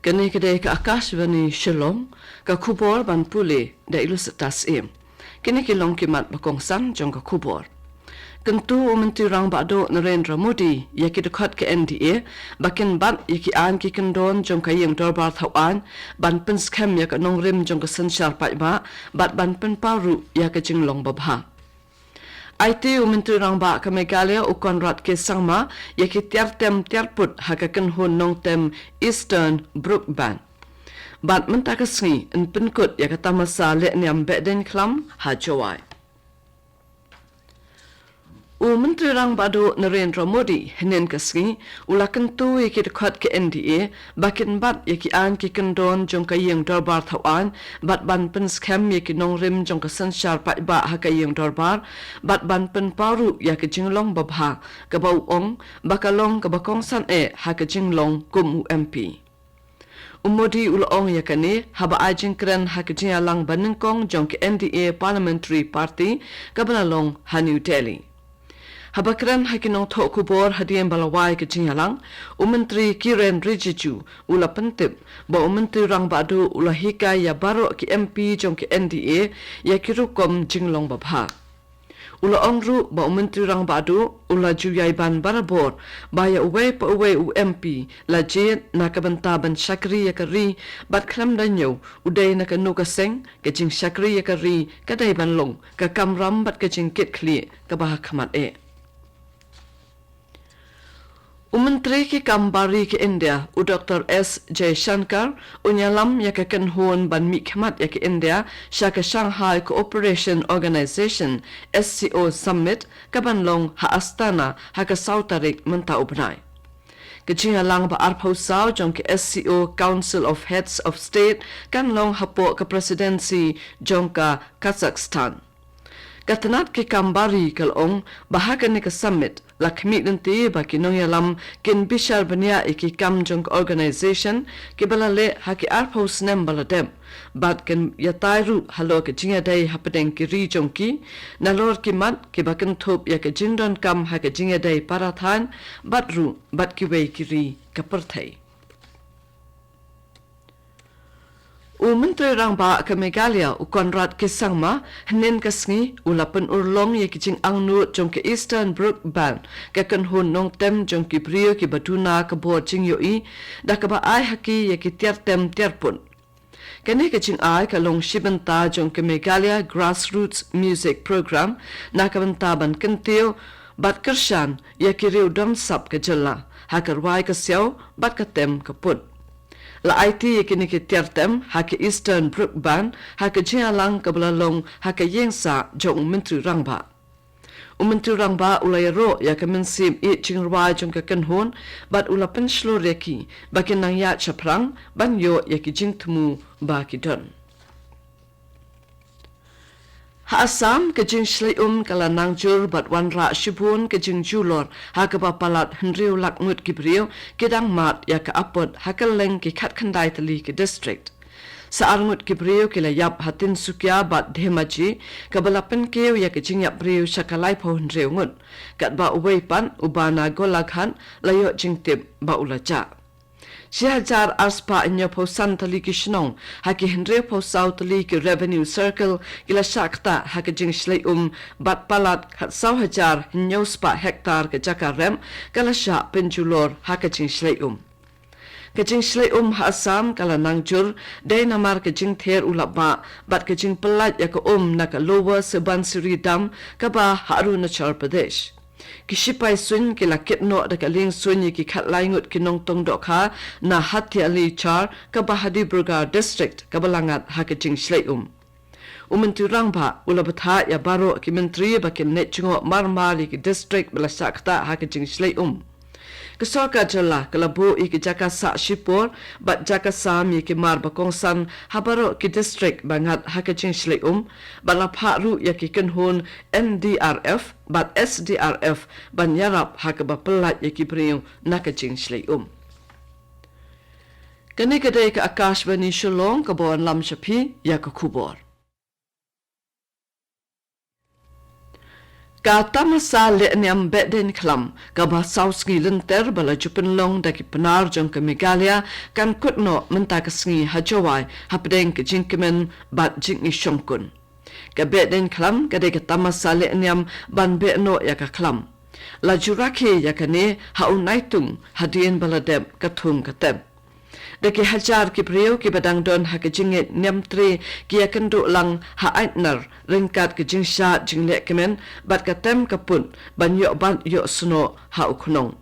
Kani kedai ke Akashvani Shillong ka kubor ban puli da ilus tas im. Kini kilong kimat bakongsan jong ka kubor. Kentu umentirang bado Narendra Modi yaki dekat ke NDA bakin bat yaki an ki kendon jong ka yang dorbar thawan ban pen scam yak nongrim jong ka sensyar ba bat ban pen paru yak jinglong babha. IT umentirang ba ka Meghalaya ukonrat ke sangma yaki tiar put hakakan hun nong tem Eastern Brookband. Bat mentakasngi en penkut yak tamasa le niam beden klam hajawai. Umentirang bado Narendra Modi henen kasngi ulakan tu yaki dekat ke NDA bakin bat yaki an ki kendon jong ka yang dorbar thawan bat ban pen scam yaki nongrim jong ka sanshar ba haka yang dorbar bat ban pen paru yaki jinglong babha ka bau ong bakalong ka bakong san haka jinglong kum UMP. Umodi ulong yakani haba ajing kren haka jingalang banengkong jong ke NDA Parliamentary Party ka banalong ha New Delhi. Habakran hakinong thok kubor hadiyan balawai ke jingalang Menteri Kiren Rijiju ula pentip ba Menteri rang badu ula hika ya baro ki MP jong ke NDA ya kirukom jinglong babha. Ula ongru ba Menteri rang badu ula juyai ban barabor ba ya uwe pa uwe UMP la jet na kabanta ban shakri ya kari bat klam danyo uday na kanuka seng ke jing shakri ya kari kadai ban long ka kamram bat ke jing kit kli ka bah khamat Menteri ki kambari ke India, Dr. S. Jaishankar, unyalam yakakan huon ban mikhamat yak India, syaka Shanghai Cooperation Organization, SCO Summit, kabanlong ha Astana, haka Sautarik mentau benai. Kecinalang ba arpausau jong ke SCO Council of Heads of State, kan long hapo ke presidensi jong ka Kazakhstan. Katanat ke kambari kalong bahagan ni ke summit lakmi nanti baki nong yalam kin bishar bania iki kam jong organization ke balale haki arpos nem baladem bat ken yatairu halo ke jinga dai hapedeng ki ri jong ki nalor ki mat ke bakan thop ya ke jindon kam ha ke jinga dai parathan batru bat ki wei ki ri kaperthai. Menteri rang ba ke Meghalaya ukonrat ke sangma henen kasngi ulapan urlong ye kijing angnu jong ke Eastern Brookband ke kan hun nong tem jong ki brio ki batuna ke bo jing yoi da ka ba ai haki ye ki tiar tem tiar pun kene ke jing ai ka long shibanta jong ke Meghalaya Grassroots Music Program na ka banta ban kentio bat kershan ye ki riu dam sap ke jella hakar wai ka siau bat ka tem ka put la IT yakini ke tiartem hake Eastern Brookband hake jingalang kabalalong hake yengsa jong Menteri rangba. Menteri rangba ulay ro ya ke mensim I jingwa jong ke kenhon bat ula penshlo reki bakin nang ya chaprang banyo ya ki jingtmu ba ki don. Ha Assam ke jing shlai kala nang jur bat wan ra shibun ke jing julor ha ke palat hendriu lak ngut kibriu ke dang mat ya ke apot ha ke leng ke khat khandai tali ke district sa arngut kibriu ke la yap hatin sukya bat dhemaji ke balapen ke ya ke jing yap briu shakalai pho hendriu ngut kat ba uwei pan ubana golakhan layo jing tip ba ulaja Sihajar arspa inyo po santali ki shnong haki henre po sautali ki revenue circle ila shakta haki jing shlai bat palat khat 1,000 hinyo spa hektar ke jaka rem kala sha penjulor haki jing shlai ke jing shlai ha Assam kala nangjur day namar ke jing ther ulaba bat ke jing pelat ya ke na ka lower Subansiri dam ka ba Arunachal Pradesh Kishipai sun ki lakit no da kaling sun ki khat lai ngut ki nong tong do kha na hati ali char ka bahadi burga district ka balangat ha ke jing shlai Menteri rangba ulabatha ya baro ki menteri ba ki net chingo marmali ki district bala sakta ha ke jing shlai Kesorka jala kalabu iki jaka sa shipor bat jaka sam iki mar bakongsan habaro ki district bangat hakajing shlai bat la pharu yaki kenhun NDRF bat SDRF ban yarap hakaba pelat yaki priu nakajing shlai Kani kadai ka Akashvani Shillong ka bon lam shapi ya ka kubor Kata masa le niam beden klam kaba saus ngi lenter bala jupen long daki penar jong ke Megalia kan kutno menta kasngi hajawai hapdeng ke jingkemen bat jingi shongkun. Ka beden klam kade kata masa le niam ban be no ya ka klam. La jurake ya kane ha unaitung hadien baladem katung katem. Daki hajar ki priyo ki badang don ha ke jinget niam tre ki akan do lang ha aitnar ringkat ke jingsha jingle kemen bat katem kapun ban yo ban yo suno ha uknong.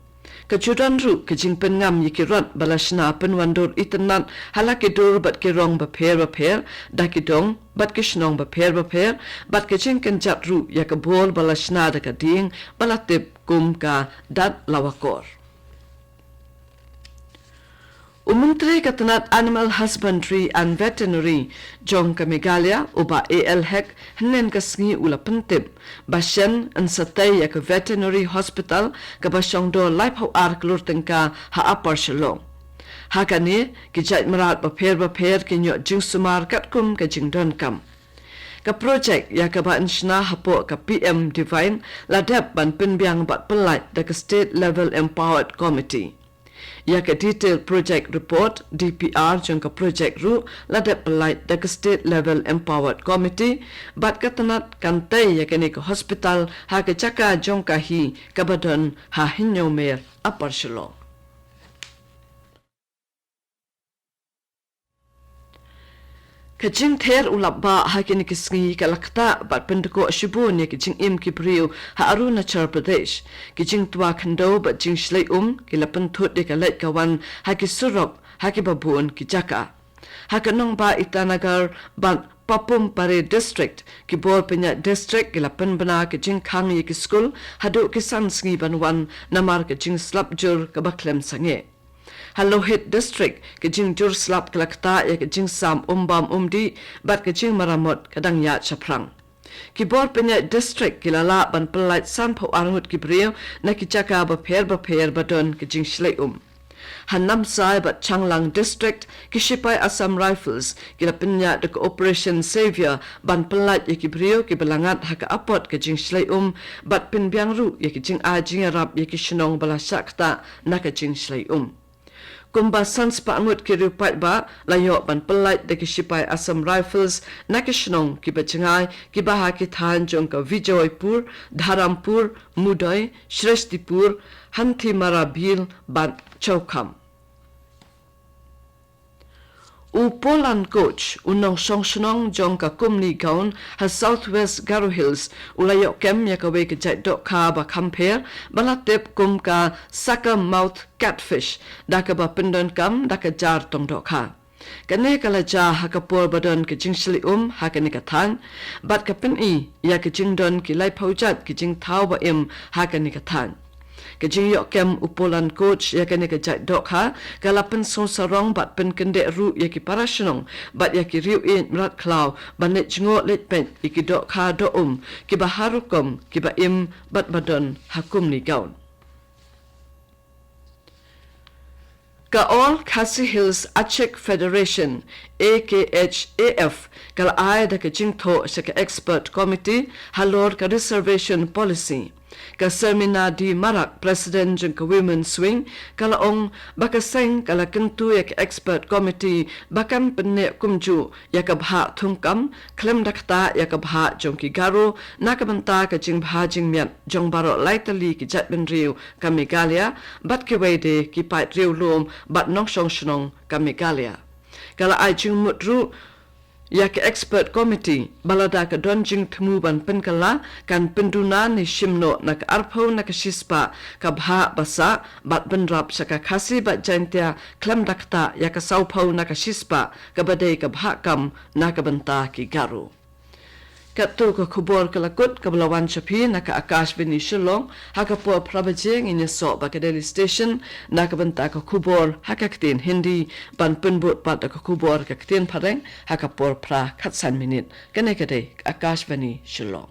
Kajudan ru ke jingpen ngam yikirat balashna penwandor itenat halaki dur bat ke rong baper daki dong bat ke shnong baper bat ke jingken jat ru ya ke bol balashna da kading balatip kum ka dat lawakor. Umentri Katanat Animal Husbandry and Veterinary Jong Kamigalia uba ALHEC henen kasngi ula pentip basyan an satay ya ka veterinary hospital ka basyong do life how ark lurtengka ha upper Shillong. Hakani kijait marat baper kinyo jing sumar katkum ka jing don kam. Ka project ya ka ba insna hapo ka PM Divine ladap ban pinbiang bat pelait da ka state level empowered committee. Ya ka detailed project report DPR jong ka project ru ladap pelait da ka state level empowered committee bat katanat kantay ya ka ni ka hospital ha ka chaka jong ka hi kabadon ha hinyo mer upper Shillong. Kajing ther ulabba hakini kisngi kalakta bat pendeko shibun ya kijing im kibriu ha Arunachal Pradesh kijing tua khando bat jing shlai kilapan thut de kalait kawan haki surop haki babun kijaka hakanong ba Itanagar ban Papum Pare district ki bor penya district kilapan bana kijing khang ye ki school hadu kisan sngi banwan namar kijing slap jur kabaklem sange Halohit district kijing jur slap kelakta ya kijing sam bam di bat kijing maramot kadang ya chaprang kibor penya district kilala ban pelait san pho arngut kibriyo na kichaka baper badon kijing shlai Hanam sai bat Changlang district kishipai Assam Rifles kilapenya de Operation Savior ban pelait ya kibriyo kibelangat haka apot kijing shlai bat pinbiang ru ya kijing ajing arab ya kishnong bala shakta na kijing shlai Kumba sans pa angut ki rupat ba layo ban pelait de kishipai Assam Rifles nakishnong ki bachangai ki baha ki than jong ka Vijoypur, Dharampur, Mudai, Shrestipur, Hanthi Marabil ban Chowkham. Polan coach unong songshnong jong ka kumni gaun ha Southwest Garo Hills ulayo kem ya ka we ka jai dok ka ba compare balatep kum ka Saka Mouth Catfish da ka ba pendon kam da ka jar tong dok ka kane kala ja ha ka por badon ka jingsli ha ka ni ka than bat ka pen ya ka jingdon ki lai phaujat ki jing thau ba ha ka ni ka than Kajing yok kem upolan coach ya kene ka jai dok ha kalapen song sarong bat pen kende ru ya ki parashnong bat ya ki riu in rat klaw banet jingo let pen iki dok ha do ki baharukom ki ba bat badon hakum ni gaun Ka all Khasi Hills Achek Federation AKHAF kala ai da ka jing tho sa ka expert committee halor ka reservation policy ka seminar di Marak President jeng ka Women Swing kala ong baka seng kala kentu ya ka expert committee bakan penne kumju ya ka bha thungkam klem dakta ya ka bha jong ki garo nakabanta ka jing bha jing miat jong baro laitali ki jat ben riu ka Megalia bat ki wede ki pait riu lom bat nong shong shnong ka Megalia kala ai jing mutru ya ka expert committee balada ka donjing thmu ban penkala kan penduna ni shimno na ka arpho na ka shispa ka bha basa bat benrap saka khasi bat jantia klam dakta ya ka saupho na ka shispa ka badai ka bha kam na ka banta ki garu Katu ka kubor kalakut ka balawan chapi na ka Akashvani Shillong haka po prabajing in so ba ka Daily Station na ka banta ka kubor haka ktin Hindi ban penbut pat ka kubor ka ktin pareng haka por pra khatsan minute kane kade Akashvani Shillong